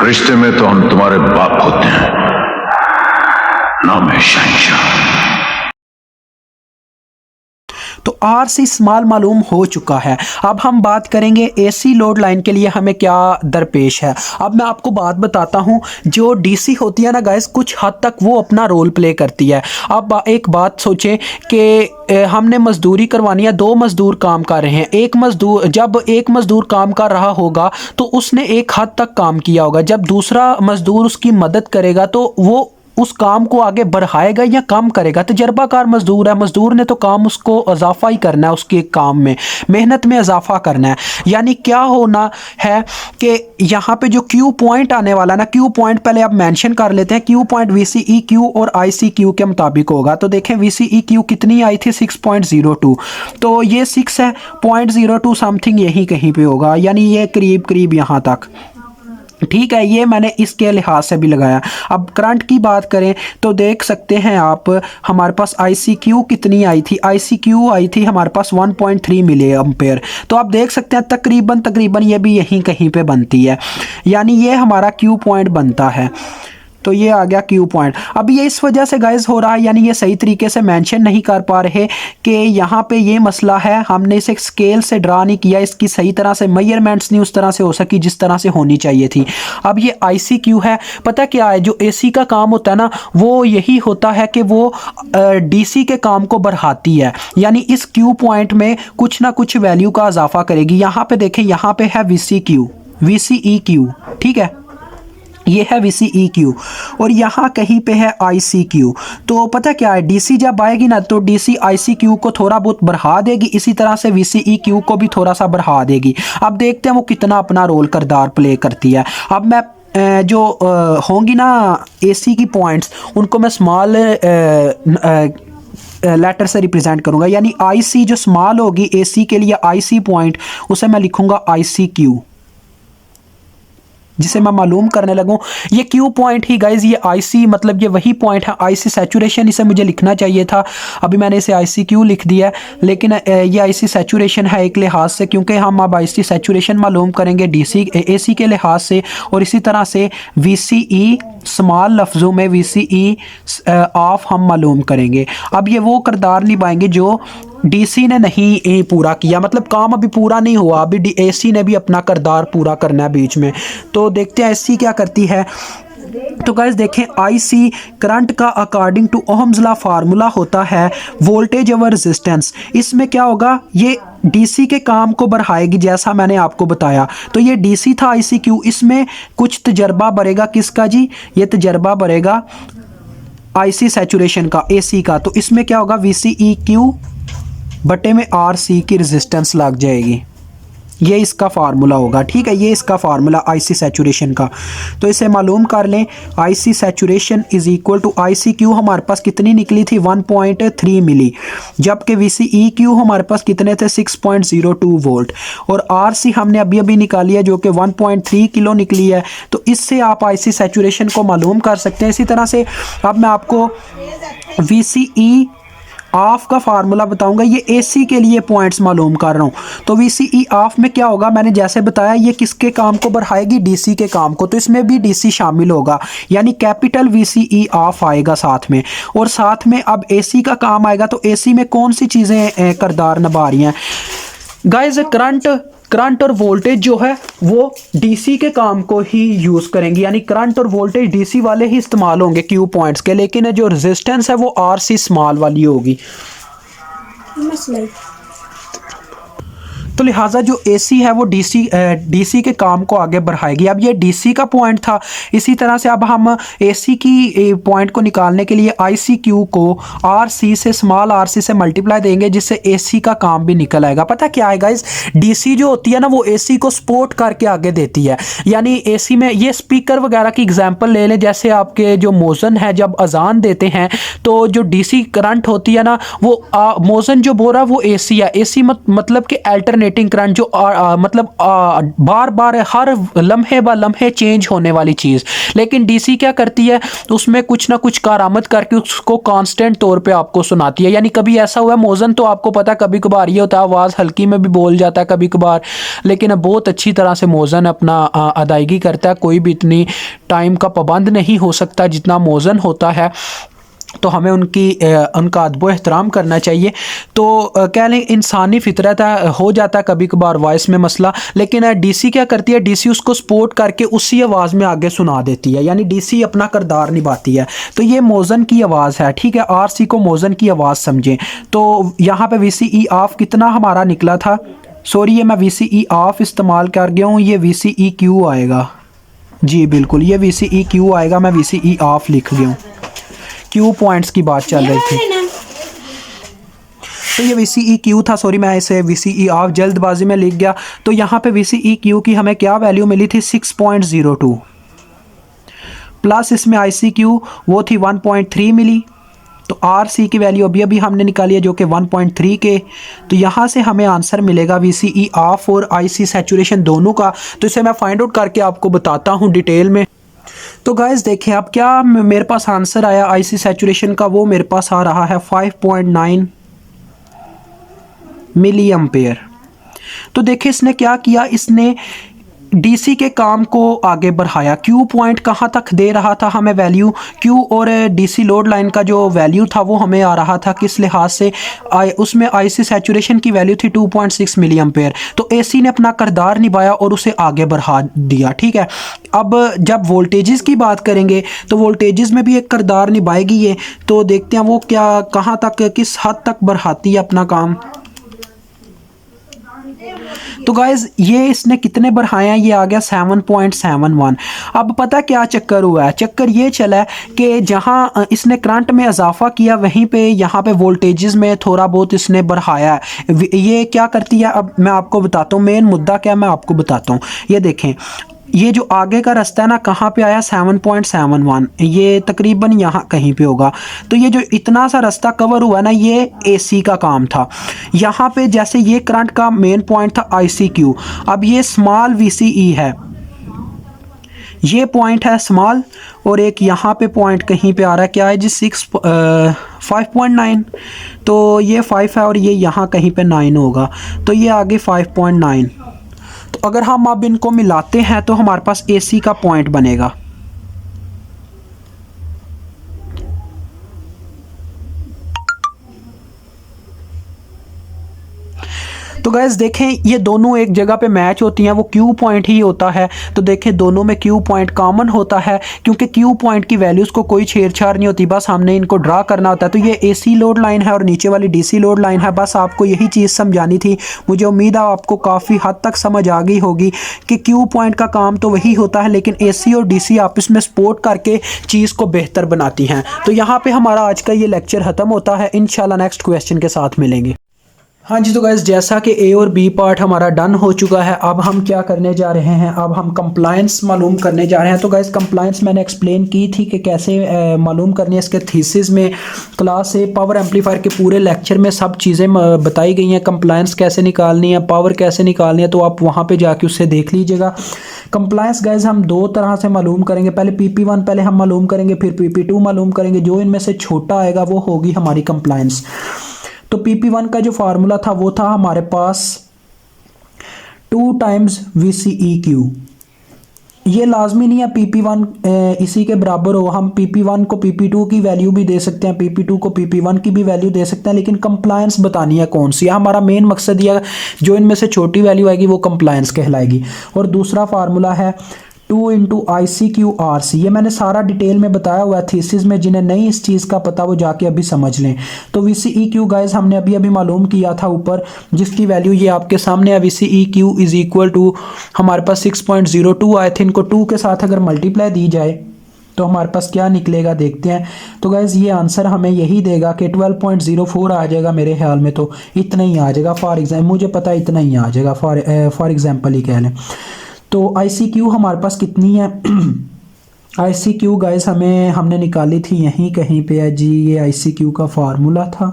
रिश्ते में तो हम तुम्हारे बाप होते हैं, नाम है शहंशाह। तो आरसी स्मॉल मालूम हो चुका है। अब हम बात करेंगे एसी लोड लाइन के लिए हमें क्या दरपेश है। अब मैं आपको बात बताता हूं, जो डीसी होती है ना गाइस, कुछ हद तक वो अपना रोल प्ले करती है। अब एक बात सोचें कि हमने मजदूरी करवानी है, दो मजदूर काम कर रहे हैं। जब एक मजदूर काम कर रहा होगा तो उसने एक हद तक काम किया होगा। जब दूसरा मजदूर उसकी मदद करेगा तो वो उस काम को आगे बढ़ाएगा या कम करेगा। तजर्बाकार मजदूर है, मजदूर ने तो काम उसको इजाफा ही करना है, उसके काम में मेहनत में इजाफा करना है। यानी क्या होना है कि यहाँ पे जो क्यू पॉइंट आने वाला ना, क्यू पॉइंट पहले आप मेंशन कर लेते हैं। क्यू पॉइंट वीसीई क्यू और आईसी क्यू के मुताबिक होगा। तो देखें वीसीई क्यू कितनी आई थी, 6.02। तो ये 6 है, 0.02 समथिंग यही कहीं पे होगा, यानी ये करीब करीब यहाँ तक। ठीक है, ये मैंने इसके लिहाज से भी लगाया। अब करंट की बात करें तो देख सकते हैं आप, हमारे पास ICQ कितनी आई थी, ICQ आई थी हमारे पास 1.3 मिली एम्पेयर। तो आप देख सकते हैं तकरीबन ये भी यहीं कहीं पे बनती है, यानी ये हमारा क्यू पॉइंट बनता है। तो ये आ गया क्यू पॉइंट। अब ये इस वजह से गाइस हो रहा है, यानी ये सही तरीके से मेंशन नहीं कर पा रहे कि यहाँ पे ये मसला है, हमने इसे स्केल से ड्रा नहीं किया, इसकी सही तरह से मेजरमेंट्स नहीं उस तरह से हो सकी जिस तरह से होनी चाहिए थी। अब ये ICQ है, पता क्या है, जो AC का काम होता है ना, वो यही होता है कि वो DC के काम को बढ़ाती है, यानी इस क्यू पॉइंट में कुछ ना कुछ वैल्यू का इजाफा करेगी। यहाँ पे देखें, यहाँ पे है VCEQ, ठीक है, ये है VCEQ और यहाँ कहीं पे है ICQ। तो पता क्या है, DC जब आएगी ना तो DC ICQ को थोड़ा बहुत बढ़ा देगी, इसी तरह से VCEQ को भी थोड़ा सा बढ़ा देगी। अब देखते हैं वो कितना अपना रोल किरदार प्ले करती है। अब मैं जो होंगी ना AC की पॉइंट्स, उनको मैं स्मॉल लेटर से रिप्रेजेंट करूँगा, यानी IC जो स्मॉल होगी AC के लिए, IC पॉइंट, उसे मैं लिखूँगा ICQ, जिसे मैं मालूम करने लगूं। ये क्यू पॉइंट ही गाइज, ये IC मतलब ये वही पॉइंट है। IC सैचुरेशन इसे मुझे लिखना चाहिए था, अभी मैंने इसे ICQ लिख दिया है, लेकिन ये IC सैचुरेशन है एक लिहाज से, क्योंकि हम अब IC सैचुरेशन मालूम करेंगे AC के लिहाज से, और इसी तरह से VCE स्मॉल लफ्ज़ों में VCE ऑफ हम मालूम करेंगे। अब ये वो किरदार निभाएंगे जो DC ने नहीं पूरा किया, मतलब काम अभी पूरा नहीं हुआ, अभी AC ने भी अपना किरदार पूरा करना है बीच में। तो देखते हैं AC क्या करती है। तो गाइस देखें, IC करंट का according to Ohm's law formula होता है वोल्टेज ओवर रेजिस्टेंस। इसमें क्या होगा, ये DC के काम को बढ़ाएगी जैसा मैंने आपको बताया। तो ये DC था ICQ, इसमें कुछ तजर्बा बढ़ेगा किसका जी, ये तजर्बा बढ़ेगा IC सैचुरेशन का, AC का। तो इसमें क्या होगा, VCEQ बटे में RC की रेजिस्टेंस लग जाएगी, ये इसका फार्मूला होगा। ठीक है, ये इसका फार्मूला IC सैचुरेशन का। तो इसे मालूम कर लें, IC saturation is equal to ICQ हमारे पास कितनी निकली थी, 1.3 मिली, जबकि VCEQ हमारे पास कितने थे, 6.02 वोल्ट, और RC हमने अभी अभी निकाली है जो कि 1.3 किलो निकली है। तो इससे आप IC सैचुरेशन को मालूम कर सकते हैं। इसी तरह से अब मैं आपको VCE ऑफ का फार्मूला बताऊंगा, ये AC के लिए पॉइंट्स मालूम कर रहा हूँ। तो VCE ऑफ में क्या होगा, मैंने जैसे बताया, ये किसके काम को बढ़ाएगी, DC के काम को, तो इसमें भी DC शामिल होगा, यानी कैपिटल VCE ऑफ आएगा साथ में। और साथ में अब AC का काम आएगा, तो AC में कौन सी चीज़ें किरदार निभा रही हैं गाइज, करंट और वोल्टेज जो है वो DC के काम को ही यूज़ करेंगे, यानी करंट और वोल्टेज DC वाले ही इस्तेमाल होंगे क्यू पॉइंट्स के, लेकिन जो रेजिस्टेंस है वो RC स्मॉल वाली होगी। तो लिहाजा जो AC है वो DC के काम को आगे बढ़ाएगी। अब ये DC का पॉइंट था, इसी तरह से अब हम AC की पॉइंट को निकालने के लिए ICQ को RC से, स्मॉल RC से मल्टीप्लाई देंगे, जिससे AC का काम भी निकल आएगा। पता क्या है गाइस, DC जो होती है ना वो AC को सपोर्ट करके आगे देती है, यानी AC में ये स्पीकर वगैरह की एग्जांपल ले लें, जैसे आपके जो मोज़न है जब अजान देते हैं तो जो DC करंट होती है ना, वो मोज़न जो बोल रहा है वो AC है। AC मतलब कि अल्टरनेट अल्टरनेटिंग करंट जो मतलब बार बार हर लम्हे ब लम्हे चेंज होने वाली चीज़। लेकिन डीसी क्या करती है, उसमें कुछ ना कुछ कारामत करके उसको कांस्टेंट तौर पे आपको सुनाती है। यानी कभी ऐसा हुआ मोज़न तो आपको पता है कभी कभार ये होता है आवाज़ हल्की में भी बोल जाता है कभी कभार, लेकिन बहुत अच्छी तरह से मोज़न अपना अदायगी करता है। कोई भी इतनी टाइम का पाबंद नहीं हो सकता जितना मोज़न होता है, तो हमें उनका अदब एहतराम करना चाहिए। तो कह लें इंसानी फितरत है, हो जाता है कभी कभार वॉइस में मसला, लेकिन डीसी क्या करती है, डीसी उसको सपोर्ट करके उसी आवाज़ में आगे सुना देती है, यानी डीसी अपना किरदार निभाती है। तो ये मोज़न की आवाज़ है, ठीक है, आरसी को मोज़न की आवाज़ समझें। तो यहाँ पे वीसीई ऑफ कितना हमारा निकला था, सॉरी ये मैं वीसीई ऑफ इस्तेमाल कर गया हूँ, ये वीसीई क्यू आएगा, जी बिल्कुल ये वीसीई क्यू आएगा, मैं वीसीई ऑफ लिख गया हूँ, क्यू पॉइंट्स की बात चल रही थी। तो ये वीसीई क्यू था, सॉरी मैं इसे वीसीई ऑफ जल्दबाजी में लिख गया। तो यहाँ पे वीसीई क्यू की हमें क्या वैल्यू मिली थी 6.02 प्लस इसमें आईसी क्यू वो थी 1.3 मिली। तो आरसी की वैल्यू अभी अभी हमने निकाली है जो कि 1.3 के। तो यहाँ से हमें आंसर मिलेगा वीसीई ऑफ और आईसी सैचुरेशन दोनों का। तो इसे मैं फाइंड आउट करके आपको बताता हूँ डिटेल में। तो गाइस देखें अब क्या मेरे पास आंसर आया आईसी सैचुरेशन का, वो मेरे पास आ रहा है 5.9 मिली एम्पेयर। तो देखिए इसने क्या किया, इसने डीसी के काम को आगे बढ़ाया। क्यू पॉइंट कहाँ तक दे रहा था हमें वैल्यू, क्यू और डीसी लोड लाइन का जो वैल्यू था वो हमें आ रहा था किस लिहाज से, उसमें आईसी सैचुरेशन की वैल्यू थी 2.6 मिली एम्पेयर। तो एसी ने अपना किरदार निभाया और उसे आगे बढ़ा दिया, ठीक है। अब जब वोल्टेजेस की बात करेंगे तो वोल्टेजेस में भी एक किरदार निभाएगी ये। तो देखते हैं वो क्या कहाँ तक किस हद तक बढ़ाती है अपना काम। तो गाइज ये इसने कितने बढ़ाए हैं, ये आ गया 7.71। अब पता क्या चक्कर हुआ है, चक्कर ये चला है कि जहां इसने करंट में इजाफा किया वहीं पे यहाँ पे वोल्टेजेस में थोड़ा बहुत इसने बढ़ाया है। ये क्या करती है अब मैं आपको बताता हूँ, मेन मुद्दा क्या मैं आपको बताता हूँ। ये देखें ये जो आगे का रास्ता है ना कहाँ पे आया 7.71, ये तकरीबन यहाँ कहीं पे होगा। तो ये जो इतना सा रास्ता कवर हुआ ना ये एसी का काम था। यहाँ पे जैसे ये करंट का मेन पॉइंट था ICQ, अब ये स्मॉल VCE है, ये पॉइंट है स्मॉल, और एक यहाँ पे पॉइंट कहीं पे आ रहा है क्या है जी 5.9। तो ये 5 है और ये यहाँ कहीं पे 9 होगा, तो ये आगे 5.9। तो अगर हम अब इनको मिलाते हैं तो हमारे पास एसी का पॉइंट बनेगा। तो गैस देखें ये दोनों एक जगह पे मैच होती हैं, वो क्यू पॉइंट ही होता है। तो देखें दोनों में क्यू पॉइंट कॉमन होता है, क्योंकि क्यू पॉइंट की वैल्यूज़ को कोई छेड़छाड़ नहीं होती, बस हमने इनको ड्रा करना होता है। तो ये एसी लोड लाइन है और नीचे वाली डीसी लोड लाइन है, बस आपको यही चीज़ समझानी थी। मुझे उम्मीद है आपको काफ़ी हद तक समझ आ गई होगी कि क्यू पॉइंट का काम तो वही होता है, लेकिन एसी और डीसी आपस में सपोर्ट करके चीज़ को बेहतर बनाती हैं। तो यहाँ पर हमारा आज का ये लेक्चर ख़त्म होता है, इंशाल्लाह नेक्स्ट क्वेश्चन के साथ मिलेंगे। हाँ जी, तो गाइस जैसा कि ए और बी पार्ट हमारा डन हो चुका है, अब हम क्या करने जा रहे हैं, अब हम कंप्लायंस मालूम करने जा रहे हैं। तो गाइस कंप्लायंस मैंने एक्सप्लेन की थी कि कैसे मालूम करनी है, इसके थीसिस में क्लास से पावर एम्पलीफायर के पूरे लेक्चर में सब चीज़ें बताई गई हैं। कंप्लायंस कैसे निकालनी है, पावर कैसे निकालनी है, तो आप वहाँ पर जाके उससे देख लीजिएगा। कंप्लायंस गाइस हम दो तरह से मालूम करेंगे, पहले PP1 पहले हम मालूम करेंगे, फिर PP2 मालूम करेंगे। जो इनमें से छोटा आएगा वो होगी हमारी कंप्लायंस। तो PP1 का जो फार्मूला था वो था हमारे पास 2 टाइम्स VCEQ। ये लाजमी नहीं है PP1 इसी के बराबर हो, हम PP1 को PP2 की वैल्यू भी दे सकते हैं, PP2 को PP1 की भी वैल्यू दे सकते हैं, लेकिन कंप्लायंस बतानी है कौन सी है। हमारा मेन मकसद यह जो इनमें से छोटी वैल्यू आएगी वो कंप्लायंस कहलाएगी। और दूसरा फार्मूला है 2 × ICQ/RC। ये मैंने सारा डिटेल में बताया हुआ है थीसिस में, जिन्हें नहीं इस चीज़ का पता वो जाके अभी समझ लें। तो VCEQ गाइस हमने अभी अभी मालूम किया था ऊपर, जिसकी वैल्यू ये आपके सामने है। VCEQ = हमारे पास 6.02 आए थे, इनको 2 के साथ अगर मल्टीप्लाई दी जाए तो हमारे पास क्या निकलेगा देखते हैं। तो गाइस ये आंसर हमें यही देगा कि 12.04 आ जाएगा मेरे ख्याल में, तो इतना ही आ जाएगा। फॉर एग्जाम्पल मुझे पता है इतना ही आ जाएगा, फॉर एग्जाम्पल ही कह लें। तो ICQ हमारे पास कितनी है ICQ गाइस हमने निकाली थी, यहीं कहीं पे है जी, ये ICQ का फार्मूला था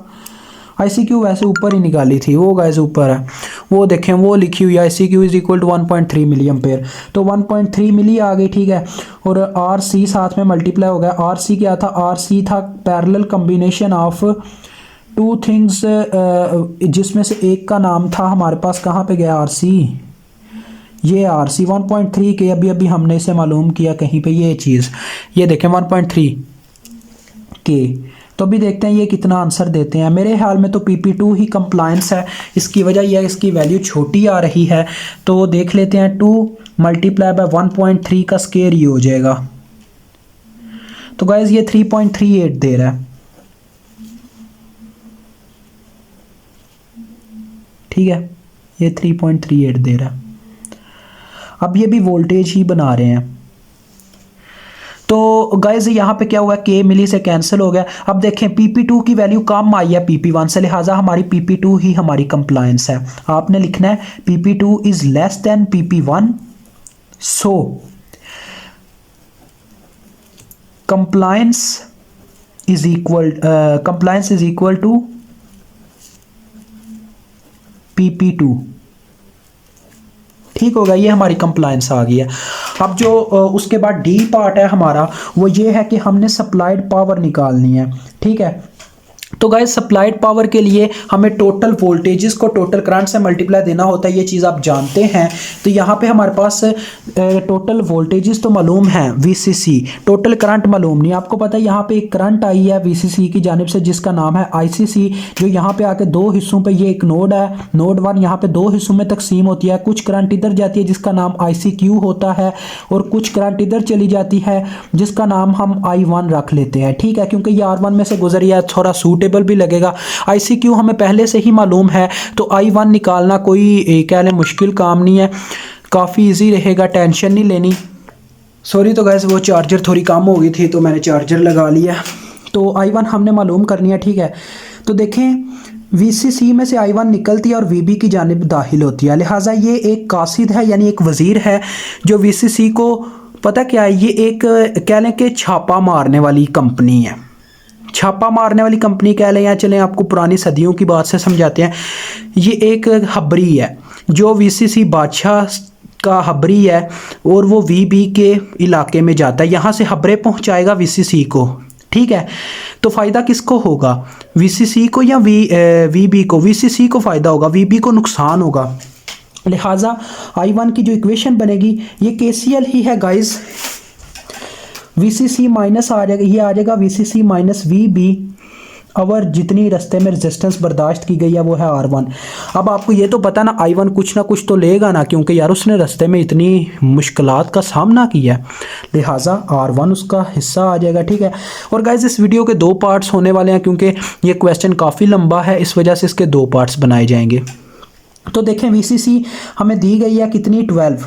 ICQ वैसे ऊपर ही निकाली थी, वो गाइस ऊपर है, वो देखें वो लिखी हुई है ICQ is equal to 1.3 milliampere, तो 1.3 मिली आ गई, ठीक है। और RC साथ में मल्टीप्लाई हो गया। RC क्या था? RC था parallel combination of two things, जिसमें से एक का नाम था हमारे पास, कहाँ पे गया RC, ये RC 1.3 के, अभी अभी हमने इसे मालूम किया कहीं पे, ये चीज़ ये देखें 1.3 के। तो अभी देखते हैं ये कितना आंसर देते हैं। मेरे ख्याल में तो PP2 ही कंप्लायंस है, इसकी वजह यह है इसकी वैल्यू छोटी आ रही है। तो देख लेते हैं 2 मल्टीप्लाई बाय 1.3 का स्केयर ये हो जाएगा। तो गाइज ये 3.38 दे रहा है, ठीक है, ये 3.38 दे रहा है। अब ये भी वोल्टेज ही बना रहे हैं। तो गाइज यहाँ पे क्या हुआ, K मिली से कैंसिल हो गया। अब देखें PP2 की वैल्यू कम आई है PP1 से, लिहाजा हमारी PP2 ही हमारी कंप्लायंस है। आपने लिखना है PP2 is less than PP1, so compliance is equal to PP2, ठीक होगा। ये हमारी कंप्लायंस आ गई है। अब जो उसके बाद डी पार्ट है हमारा, वो ये है कि हमने सप्लाइड पावर निकालनी है, ठीक है। तो गाइस सप्लाइड पावर के लिए हमें टोटल वोल्टेजेस को टोटल करंट से मल्टीप्लाई देना होता है, ये चीज़ आप जानते हैं। तो यहाँ पे हमारे पास टोटल वोल्टेजेस तो मालूम है VCC, टोटल करंट मालूम नहीं। आपको पता है यहाँ पे एक करंट आई है VCC की जानिब से जिसका नाम है ICC, जो यहाँ पे आके दो हिस्सों पे, ये एक नोड है, नोड 1 यहाँ पे दो हिस्सों में तकसीम होती है। कुछ करंट इधर जाती है जिसका नाम ICQ होता है, और कुछ करंट इधर चली जाती है जिसका नाम हम I1 रख लेते हैं, ठीक है, क्योंकि ये R1 में से गुजरी है, थोड़ा सूटेबल भी लगेगा। ICQ हमें पहले से ही मालूम है, तो I1 निकालना कोई कह लें मुश्किल काम नहीं है, काफ़ी इजी रहेगा, टेंशन नहीं लेनी। सॉरी, तो गैस वो चार्जर थोड़ी कम हो गई थी तो मैंने चार्जर लगा लिया। तो I1 हमने मालूम करनी है, ठीक है। तो देखें VCC में से I1 निकलती है और VB की जानिब दाखिल होती है, लिहाजा ये एक कासिद है, यानी एक वज़ीर है जो VCC को, पता क्या है, ये एक कह लें कि छापा मारने वाली कंपनी है। छापा मारने वाली कंपनी कह लें या चलें, आपको पुरानी सदियों की बात से समझाते हैं। ये एक हबरी है जो VCC बादशाह का हबरी है, और वो VB के इलाके में जाता है, यहाँ से हबरे पहुँचाएगा VCC को, ठीक है। तो फ़ायदा किसको होगा, VCC को या VB को? VCC को फ़ायदा होगा, VB को नुकसान होगा। लिहाजा I1 की जो इक्वेशन बनेगी ये KCL ही है गाइस। VCC माइनस आ जाएगा, ये आ जाएगा VCC माइनस VB, और जितनी रास्ते में रेजिस्टेंस बर्दाश्त की गई है वो है R1। अब आपको ये तो पता ना I1 कुछ ना कुछ तो लेगा ना, क्योंकि यार उसने रास्ते में इतनी मुश्किलात का सामना किया, लिहाजा R1 उसका हिस्सा आ जाएगा, ठीक है। और गाइज इस वीडियो के 2 पार्ट्स होने वाले हैं, क्योंकि ये क्वेश्चन काफ़ी लंबा है, इस वजह से इसके 2 पार्ट्स बनाए जाएंगे। तो देखें VCC हमें दी गई है कितनी, 12,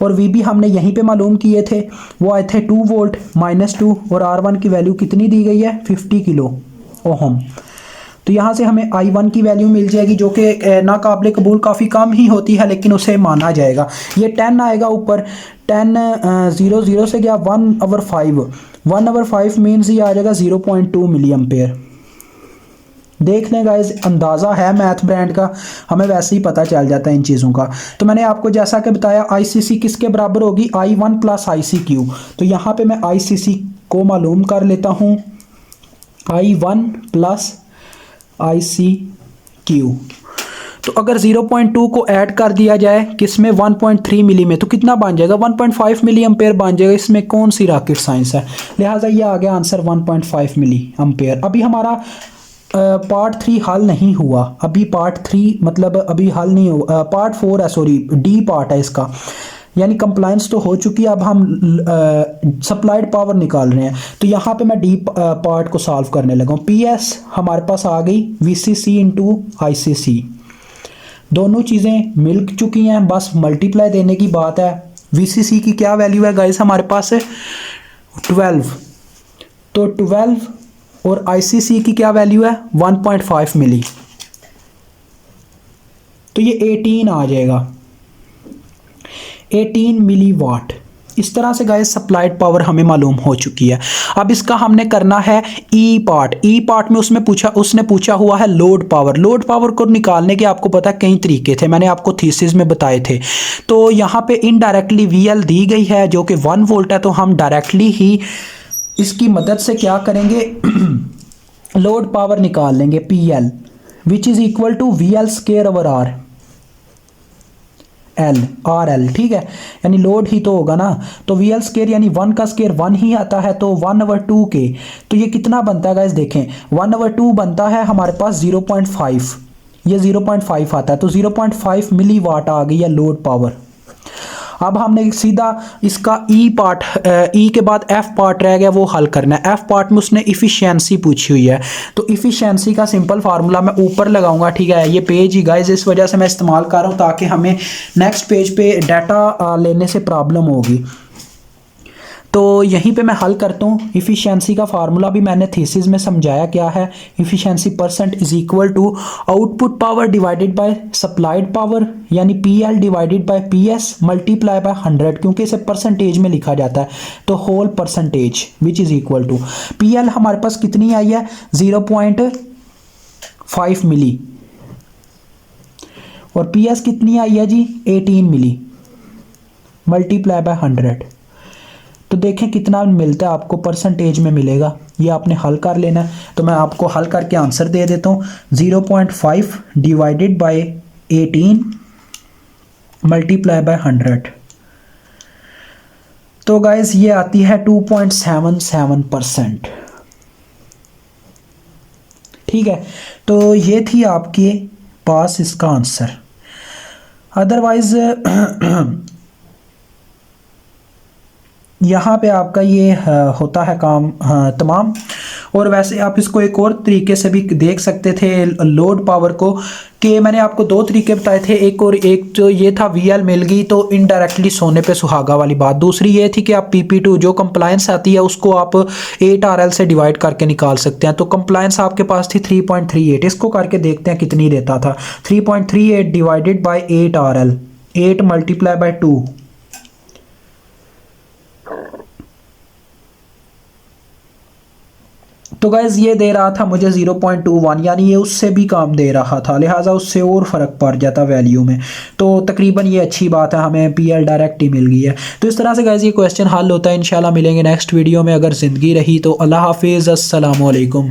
और VB हमने यहीं पे मालूम किए थे, वो आए थे 2 वोल्ट -2, और R1 की वैल्यू कितनी दी गई है, 50 किलो ओहम। तो यहाँ से हमें I1 की वैल्यू मिल जाएगी, जो कि नाकाबिल कबूल काफ़ी कम ही होती है, लेकिन उसे माना जाएगा। ये 10 आएगा ऊपर, 10 0 0 से गया 1/5, 1/5 मीन्स ये आ जाएगा 0.2 मिली एम्पेयर। देख लें गाइज, अंदाज़ा है मैथ ब्रांड का, हमें वैसे ही पता चल जाता है इन चीज़ों का। तो मैंने आपको जैसा कि बताया ICC किसके बराबर होगी, I1 प्लस ICQ। तो यहाँ पे मैं ICC को मालूम कर लेता हूँ, I1 प्लस ICQ। तो अगर 0.2 को ऐड कर दिया जाए किसमें, 1.3 मिली में, तो कितना बन जाएगा, 1.5 मिली एम्पेयर बन जाएगा। इसमें कौन सी रॉकेट साइंस है, लिहाजा ये आ गया आंसर 1.5 मिली एम्पेयर। अभी हमारा पार्ट 3 हल नहीं हुआ, अभी पार्ट 3 मतलब अभी हल नहीं हुआ, पार्ट 4 है, सॉरी डी पार्ट है इसका, यानी कंप्लायंस तो हो चुकी है। अब हम सप्लाइड पावर निकाल रहे हैं, तो यहाँ पे मैं डी पार्ट को सॉल्व करने लगा हूँ। PS हमारे पास आ गई VCC इंटू ICC, दोनों चीज़ें मिल चुकी हैं, बस मल्टीप्लाई देने की बात है। VCC की क्या वैल्यू है गाइस हमारे पास है 12, तो 12, और ICC की क्या वैल्यू है 1.5 मिली, तो ये 18 आ जाएगा, 18 मिली वाट, इस तरह से गाइस सप्लाइड पावर हमें मालूम हो चुकी है। अब इसका हमने करना है ई पार्ट में उसने पूछा हुआ है लोड पावर को निकालने के आपको पता है कई तरीके थे, मैंने आपको थीसिस में बताए थे। तो यहाँ पे इनडायरेक्टली वीएल दी गई है जो कि 1 वोल्ट है, तो हम डायरेक्टली ही इसकी मदद से क्या करेंगे लोड पावर निकाल लेंगे PL which is equal to VL square over R L, ठीक है, यानी लोड ही तो होगा ना, तो वी एल स्केयर यानी 1 का स्केयर 1 ही आता है, तो 1/2 के, तो ये कितना बनता है गाइस देखें 1/2 बनता है हमारे पास 0.5, ये 0.5 आता है, तो 0.5 मिली वाट आ गई है लोड पावर। अब हमने सीधा इसका ई के बाद एफ पार्ट रह गया, वो हल करना है। एफ पार्ट में उसने इफ़िशियंसी पूछी हुई है, तो इफ़िशियंसी का सिंपल फार्मूला मैं ऊपर लगाऊंगा, ठीक है, ये पेज ही गाइस इस वजह से मैं इस्तेमाल कर रहा हूँ ताकि हमें नेक्स्ट पेज पे डाटा लेने से प्रॉब्लम होगी। तो यहीं पे मैं हल करता हूँ। इफ़िशियंसी का फार्मूला भी मैंने थीसिस में समझाया क्या है, efficiency percent is equal to output power divided by supplied power, यानी PL divided by PS multiply by 100, क्योंकि इसे परसेंटेज में लिखा जाता है, तो whole percentage which is equal to PL हमारे पास कितनी आई है 0.5 मिली, और PS कितनी आई है जी 18 मिली मल्टीप्लाई बाय 100, तो देखें कितना मिलता है आपको, परसेंटेज में मिलेगा, ये आपने हल कर लेना है। तो मैं आपको हल करके आंसर दे देता हूँ 0.5 डिवाइडेड बाय 18 मल्टीप्लाई बाय 100, तो गाइस ये आती है 2.77%, ठीक है। तो ये थी आपके पास इसका आंसर। अदरवाइज यहाँ पे आपका ये होता है काम तमाम। और वैसे आप इसको एक और तरीके से भी देख सकते थे लोड पावर को, कि मैंने आपको 2 तरीके बताए थे, एक जो ये था VL मिल गई तो इनडायरेक्टली सोने पे सुहागा वाली बात, दूसरी ये थी कि आप PP2 जो कंप्लायंस आती है उसको आप 8RL से डिवाइड करके निकाल सकते हैं। तो कंप्लायंस आपके पास थी 3.38, इसको करके देखते हैं कितनी देता था। 3.38 divided by 8RL, 8 multiply by 2, तो गाइज ये दे रहा था मुझे 0.21, यानी ये उससे भी काम दे रहा था, लिहाजा उससे और फ़र्क पड़ जाता वैल्यू में। तो तकरीबन ये अच्छी बात है, हमें PL डायरेक्ट ही मिल गई है। तो इस तरह से गाइज ये क्वेश्चन हल होता है। इंशाल्लाह मिलेंगे नेक्स्ट वीडियो में, अगर ज़िंदगी रही तो। अल्लाह हाफिज़, अस्सलाम वालेकुम।